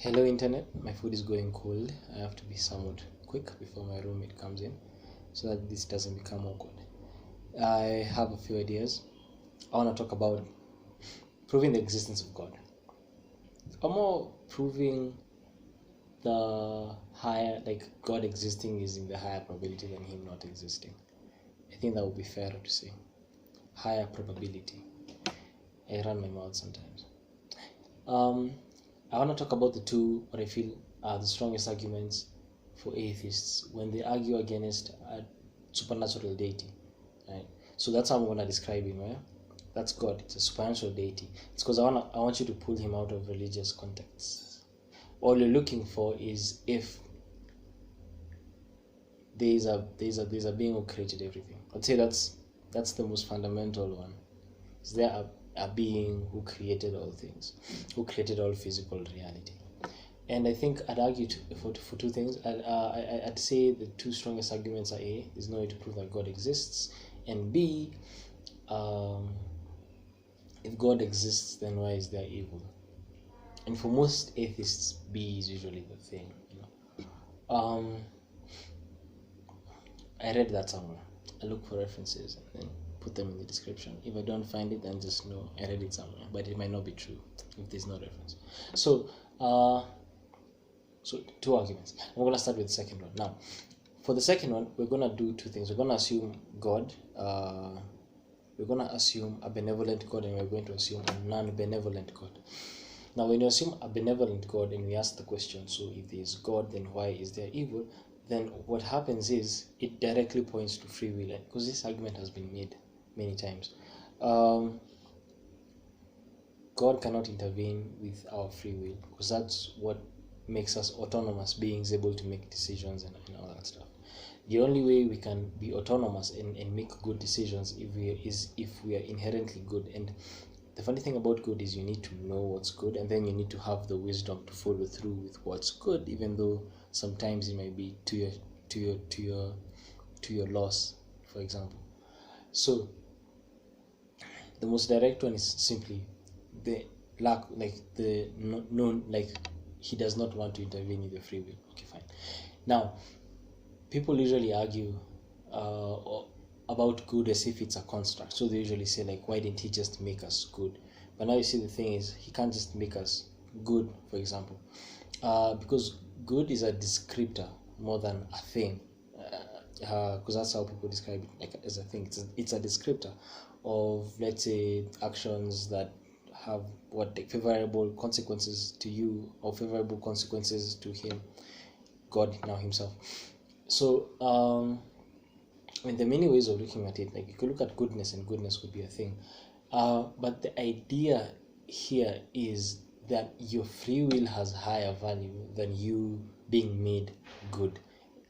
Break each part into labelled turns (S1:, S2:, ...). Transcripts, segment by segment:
S1: Hello internet, my food is going cold. I have to be somewhat quick before my roommate comes in so that this doesn't become awkward. I have a few ideas. I want to talk about proving the existence of God, or more proving the higher, like God existing is in the higher probability than Him not existing. I think that would be fairer to say. Higher probability. I run my mouth sometimes. I want to talk about the two, what I feel are the strongest arguments for atheists when they argue against a supernatural deity. Right? So that's how I'm going to describe him. Right? That's God. It's a supernatural deity. It's because I want you to pull him out of religious contexts. All you're looking for is if there's a being who created everything. I'd say that's the most fundamental one. Is there a being who created all things, who created all physical reality? And I think I'd argue for two things. I'd say the two strongest arguments are A, there's no way to prove that God exists, and B, if God exists, then why is there evil? And for most atheists, B is usually the thing. I read that somewhere. I look for references and then put them in the description. If I don't find it, then just know I read it somewhere, but it might not be true if there's no reference. So two arguments. I'm going to start with the second one. Now, for the second one, we're going to do two things. We're going to assume God. We're going to assume a benevolent God, and we're going to assume a non-benevolent God. Now, when you assume a benevolent God and we ask the question, so if there is God, then why is there evil? Then what happens is it directly points to free will, because this argument has been made many times. God cannot intervene with our free will, because that's what makes us autonomous beings, able to make decisions and all that stuff. The only way we can be autonomous and make good decisions if we are inherently good. And the funny thing about good is you need to know what's good, and then you need to have the wisdom to follow through with what's good, even though sometimes it might be to your loss, for example. So the most direct one is simply the lack, like the known, like he does not want to intervene in the free will. Okay, fine. Now, people usually argue about good as if it's a construct. So they usually say, like, why didn't he just make us good? But now you see, the thing is, he can't just make us good, for example, because good is a descriptor more than a thing, because that's how people describe it, like as a thing. It's a descriptor of, let's say, actions that have favorable consequences to you or favorable consequences to him, God now himself. So I mean, there are many ways of looking at it. Like, you could look at goodness, and goodness could be a thing. But the idea here is that your free will has higher value than you being made good.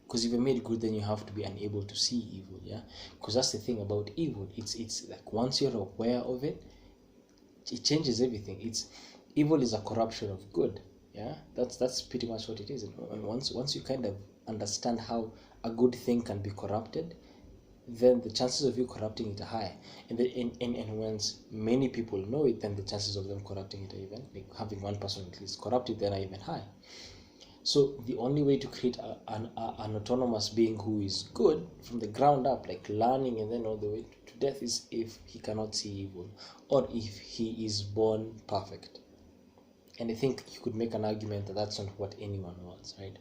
S1: Because if you're made good, then you have to be unable to see evil, yeah? Because that's the thing about evil. It's like, once you're aware of it, it changes everything. Evil is a corruption of good, yeah? That's pretty much what it is. And once you kind of understand how a good thing can be corrupted, then the chances of you corrupting it are high. And once many people know it, then the chances of them corrupting it are even, like having one person at least corrupt it, then are even high. So the only way to create an autonomous being who is good from the ground up, like learning and then all the way to death, is if he cannot see evil, or if he is born perfect. And I think you could make an argument that that's not what anyone wants, right?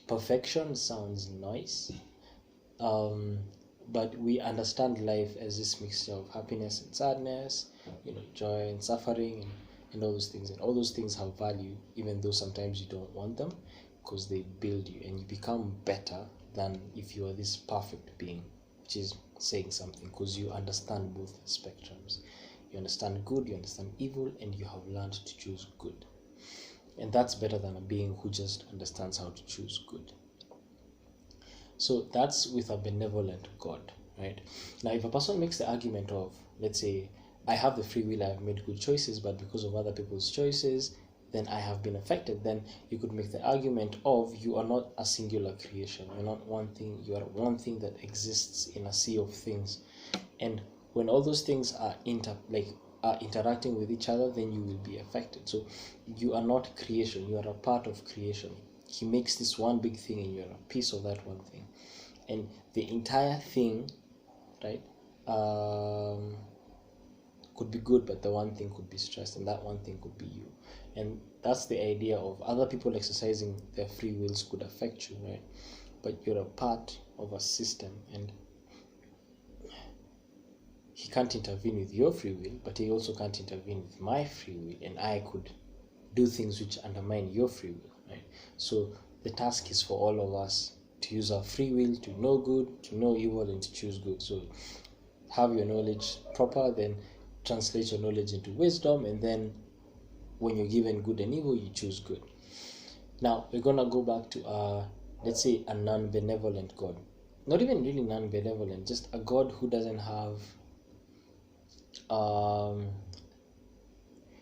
S1: Perfection sounds nice, but we understand life as this mixture of happiness and sadness, joy and suffering, and all those things. And all those things have value, even though sometimes you don't want them, because they build you and you become better than if you are this perfect being, which is saying something, because you understand both spectrums. You understand good, you understand evil, and you have learned to choose good. And that's better than a being who just understands how to choose good. So that's with a benevolent God, right? Now, if a person makes the argument of, let's say, I have the free will, I have made good choices, but because of other people's choices, then I have been affected, then you could make the argument of, you are not a singular creation. You're not one thing. You are one thing that exists in a sea of things. And when all those things are are interacting with each other, then you will be affected. So you are not creation, you are a part of creation. He makes this one big thing and you're a piece of that one thing. And the entire thing, right, could be good, but the one thing could be stressed, and that one thing could be you. And that's the idea of other people exercising their free wills could affect you, right? But you're a part of a system, and he can't intervene with your free will, but he also can't intervene with my free will, and I could do things which undermine your free will, right? So the task is for all of us to use our free will to know good, to know evil, and to choose good. So have your knowledge proper, then translate your knowledge into wisdom, and then when you're given good and evil, you choose good. Now we're gonna go back to let's say a non-benevolent God. Not even really non-benevolent, just a God who doesn't have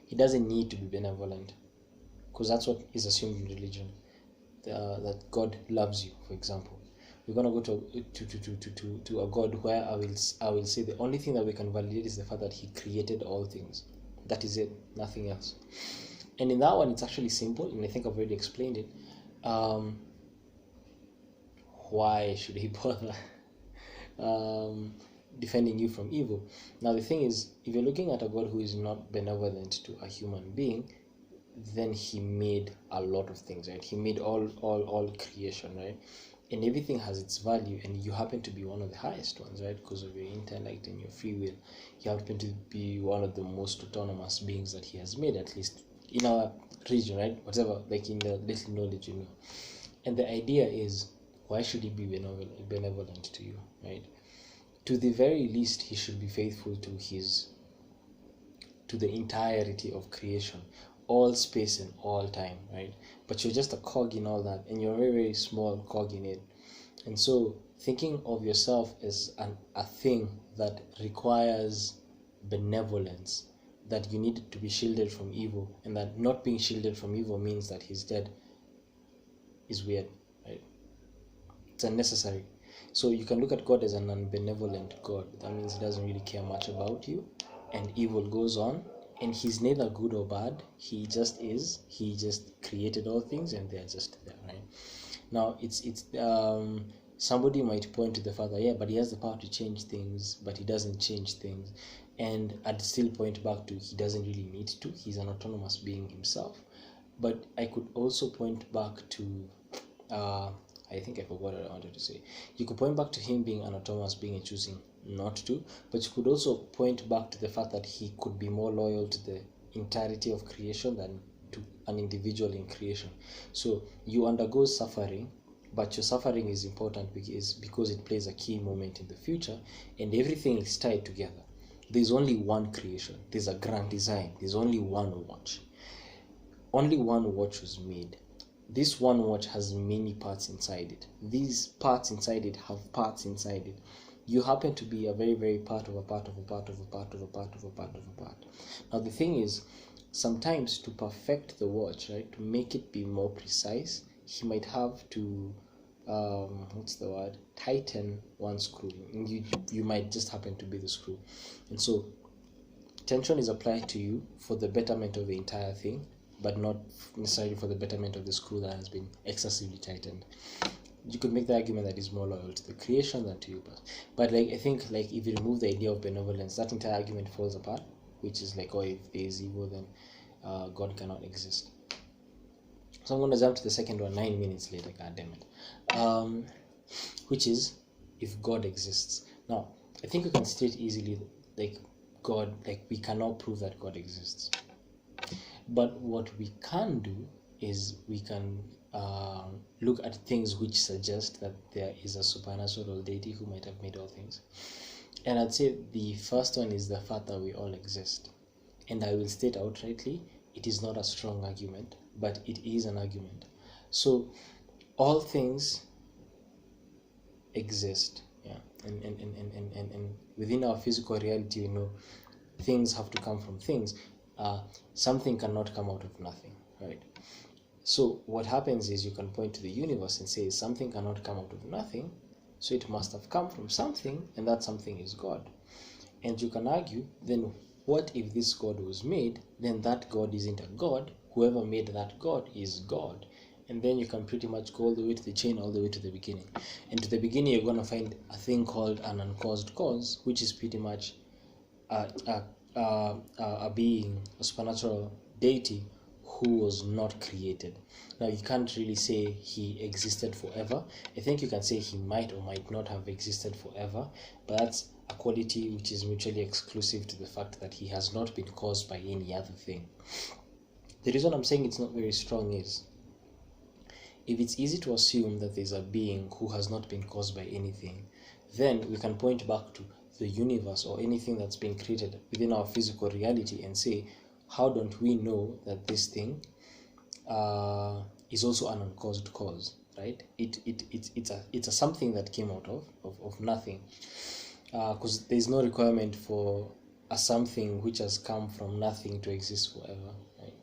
S1: he doesn't need to be benevolent, because that's what is assumed in religion, that God loves you, for example. We're gonna go to a God where I will say the only thing that we can validate is the fact that he created all things. That is it, nothing else. And in that one, it's actually simple, and I think I've already explained it. Why should he bother defending you from evil? Now the thing is, if you're looking at a God who is not benevolent to a human being, then he made a lot of things, right? He made all creation, right? And everything has its value, and you happen to be one of the highest ones, right? Because of your intellect and your free will, you happen to be one of the most autonomous beings that he has made, at least in our region, right? Whatever, like in the little knowledge you know. And the idea is, why should he be benevolent to you, right? To the very least, he should be faithful to the entirety of creation, all space and all time, right? But you're just a cog in all that, and you're a very, very small cog in it. And so thinking of yourself as a thing that requires benevolence, that you need to be shielded from evil, and that not being shielded from evil means that he's dead, is weird, right? It's unnecessary. So you can look at God as an unbenevolent God. That means he doesn't really care much about you, and evil goes on, and he's neither good or bad. He just is. He just created all things, and they're just there, right? Now it's somebody might point to the fact that, yeah, but he has the power to change things, but he doesn't change things. And I'd still point back to, he doesn't really need to. He's an autonomous being himself. But I could also point back to I think I forgot what I wanted to say. You could point back to him being an autonomous being and choosing not to, but you could also point back to the fact that he could be more loyal to the entirety of creation than to an individual in creation. So you undergo suffering, but your suffering is important because it plays a key moment in the future, and everything is tied together. There's only one creation. There's a grand design. There's only one watch. Only one watch was made. This one watch has many parts inside it. These parts inside it have parts inside it. You happen to be a very, very part of a part of a part of a part of a part of a part of a part. Now the thing is, sometimes to perfect the watch, right, to make it be more precise, he might have to tighten one screw. You might just happen to be the screw. And so tension is applied to you for the betterment of the entire thing, but not necessarily for the betterment of the screw that has been excessively tightened. You could make the argument that is more loyal to the creation than to you, but I think if you remove the idea of benevolence, that entire argument falls apart, which is if there is evil, then God cannot exist. So I'm going to jump to the second one 9 minutes later, god damn it, which is, if God exists. Now I think we can state easily God, we cannot prove that God exists. But what we can do is we can look at things which suggest that there is a supernatural deity who might have made all things. And I'd say the first one is the fact that we all exist. And I will state outrightly, it is not a strong argument, but it is an argument. So all things exist, yeah. And within our physical reality, we know things have to come from things. Something cannot come out of nothing, right? So what happens is you can point to the universe and say something cannot come out of nothing, so it must have come from something, and that something is God. And you can argue, then what if this God was made? Then that God isn't a God. Whoever made that God is God. And then you can pretty much go all the way to the chain, all the way to the beginning. And to the beginning, you're going to find a thing called an uncaused cause, which is pretty much a being, a supernatural deity who was not created. Now, you can't really say he existed forever. I think you can say he might or might not have existed forever, but that's a quality which is mutually exclusive to the fact that he has not been caused by any other thing. The reason I'm saying it's not very strong is, if it's easy to assume that there's a being who has not been caused by anything, then we can point back to the universe or anything that's been created within our physical reality and say, how don't we know that this thing is also an uncaused cause, right? It's a something that came out of nothing, because there's no requirement for a something which has come from nothing to exist forever, right?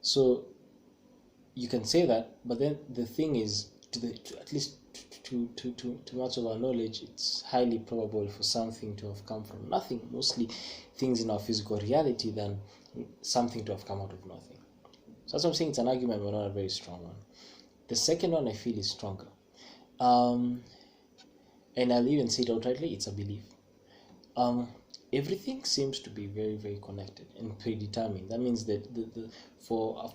S1: So you can say that, but then the thing is, at least to much of our knowledge, it's highly probable for something to have come from nothing, mostly things in our physical reality, than something to have come out of nothing. So that's what I'm saying. It's an argument, but not a very strong one. The second one I feel is stronger, and I'll even say it outrightly, it's a belief. Everything seems to be very, very connected and predetermined. That means that for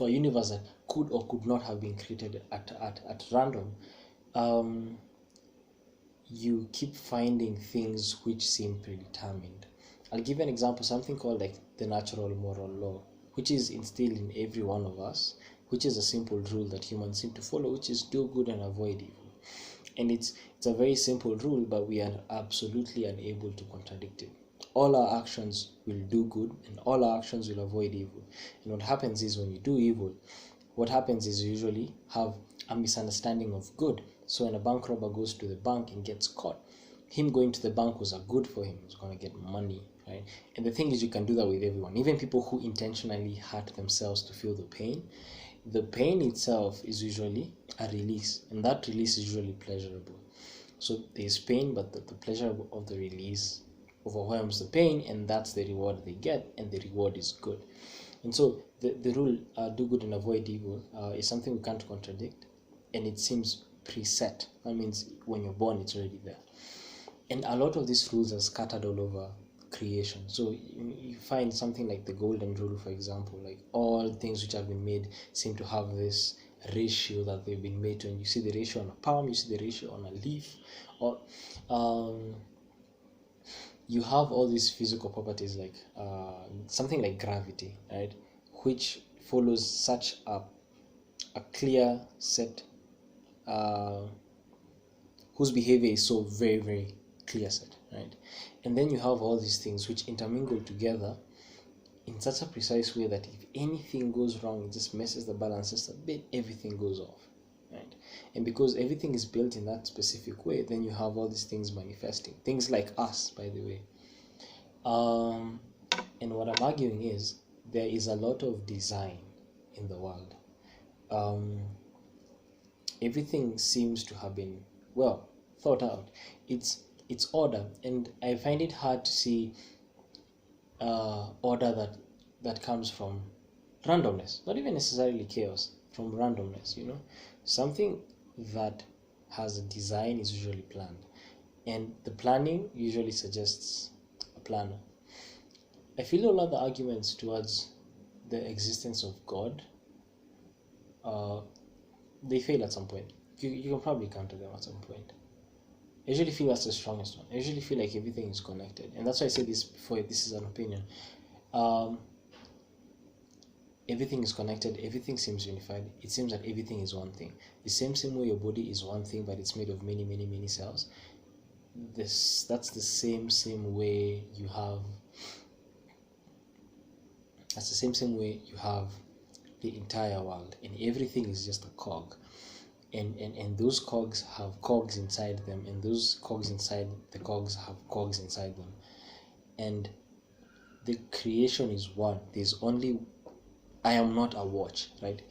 S1: a universe that could or could not have been created at random, you keep finding things which seem predetermined. I'll give you an example, something called like the natural moral law, which is instilled in every one of us, which is a simple rule that humans seem to follow, which is do good and avoid evil. And it's a very simple rule, but we are absolutely unable to contradict it. All our actions will do good and all our actions will avoid evil. And what happens is, when you do evil, what happens is you usually have a misunderstanding of good. So when a bank robber goes to the bank and gets caught, him going to the bank was a good for him. He was going to get money, right? And the thing is, you can do that with everyone, even people who intentionally hurt themselves to feel the pain. The pain itself is usually a release, and that release is usually pleasurable. So there's pain, but the pleasure of the release overwhelms the pain, and that's the reward they get, and the reward is good. And so the rule, do good and avoid evil, is something we can't contradict, and it seems preset. That means when you're born, it's already there. And a lot of these rules are scattered all over creation. So you find something like the golden rule, for example, like all things which have been made seem to have this ratio that they've been made to. And you see the ratio on a palm, you see the ratio on a leaf, or you have all these physical properties like something like gravity, right, which follows such a clear set, whose behavior is so very, very clear set, right? And then you have all these things which intermingle together in such a precise way that if anything goes wrong, it just messes the balance just a bit, everything goes off, right? And because everything is built in that specific way, then you have all these things manifesting, things like us, by the way. And what I'm arguing is, there is a lot of design in the world. Everything seems to have been well thought out. It's order, and I find it hard to see order that comes from randomness, not even necessarily chaos, from randomness. Something that has a design is usually planned, and the planning usually suggests a planner. I feel all other arguments towards the existence of God, they fail at some point. You can probably counter them at some point. I usually feel that's the strongest one. I usually feel like everything is connected, and that's why I say this before. This is an opinion. Everything is connected. Everything seems unified. It seems that everything is one thing. The same way your body is one thing, but it's made of many, many, many cells. That's the same way you have. That's the same way you have the entire world, and everything is just a cog. And those cogs have cogs inside them, and those cogs inside the cogs have cogs inside them, and the creation is one. There's only, I am not a watch, right?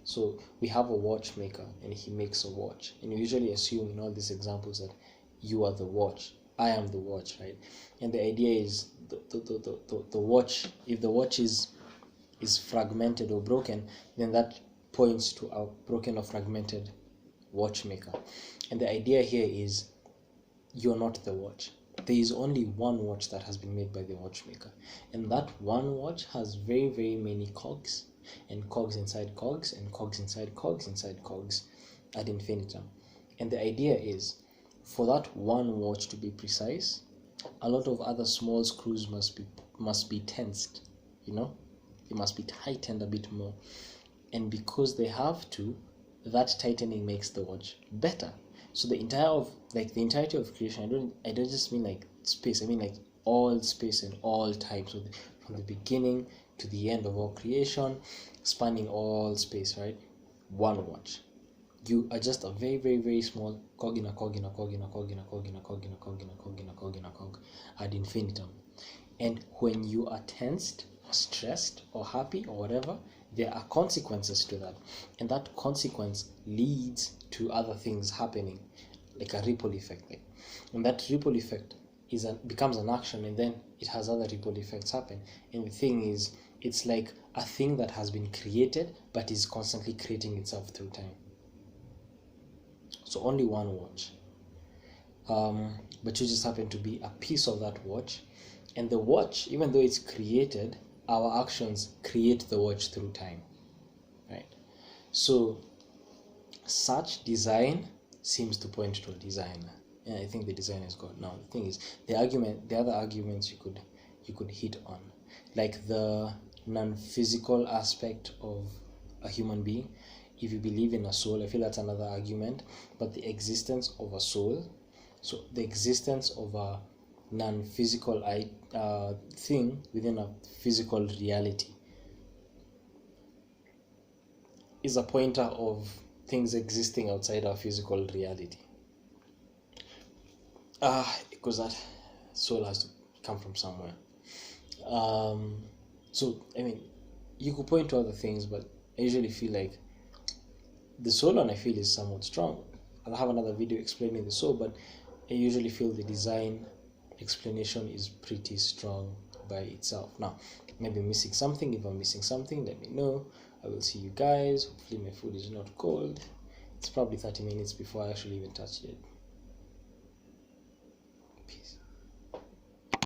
S1: So we have a watchmaker, and he makes a watch, and you usually assume in all these examples that you are the watch, I am the watch, right? And the idea is the watch, if the watch is fragmented or broken, then that points to a broken or fragmented watchmaker. And the idea here is you're not the watch. There is only one watch that has been made by the watchmaker, and that one watch has very, very many cogs, and cogs inside cogs, and cogs inside cogs inside cogs ad infinitum. And the idea is for that one watch to be precise, a lot of other small screws must be tensed, they must be tightened a bit more. And because they have to, that tightening makes the watch better. So the entirety of creation, I don't just mean like space, I mean like all space and all types, so from the beginning to the end of all creation, spanning all space, right? One watch. You are just a very, very, very small cog in a cog in a cog in a cog in a cog in a cog in a cog in a cog in a cog in a cog ad infinitum. And when you are tensed or stressed or happy or whatever, there are consequences to that, and that consequence leads to other things happening, like a ripple effect. And that ripple effect becomes an action, and then it has other ripple effects happen. And the thing is, it's like a thing that has been created but is constantly creating itself through time. So only one watch, but you just happen to be a piece of that watch. And the watch, even though it's created, our actions create the watch through time, right? So such design seems to point to a designer, and I think the designer is God. Now the thing is, the other arguments you could hit on, like the non-physical aspect of a human being. If you believe in a soul, I feel that's another argument. But the existence of a soul, so the existence of a non-physical thing within a physical reality, is a pointer of things existing outside our physical reality. Because that soul has to come from somewhere. So I mean, you could point to other things, but I usually feel like the soul one I feel is somewhat strong. I'll have another video explaining the soul, but I usually feel the design explanation is pretty strong by itself. Now, maybe I'm missing something. If I'm missing something, let me know. I will see you guys. Hopefully my food is not cold. It's probably 30 minutes before I actually even touched it.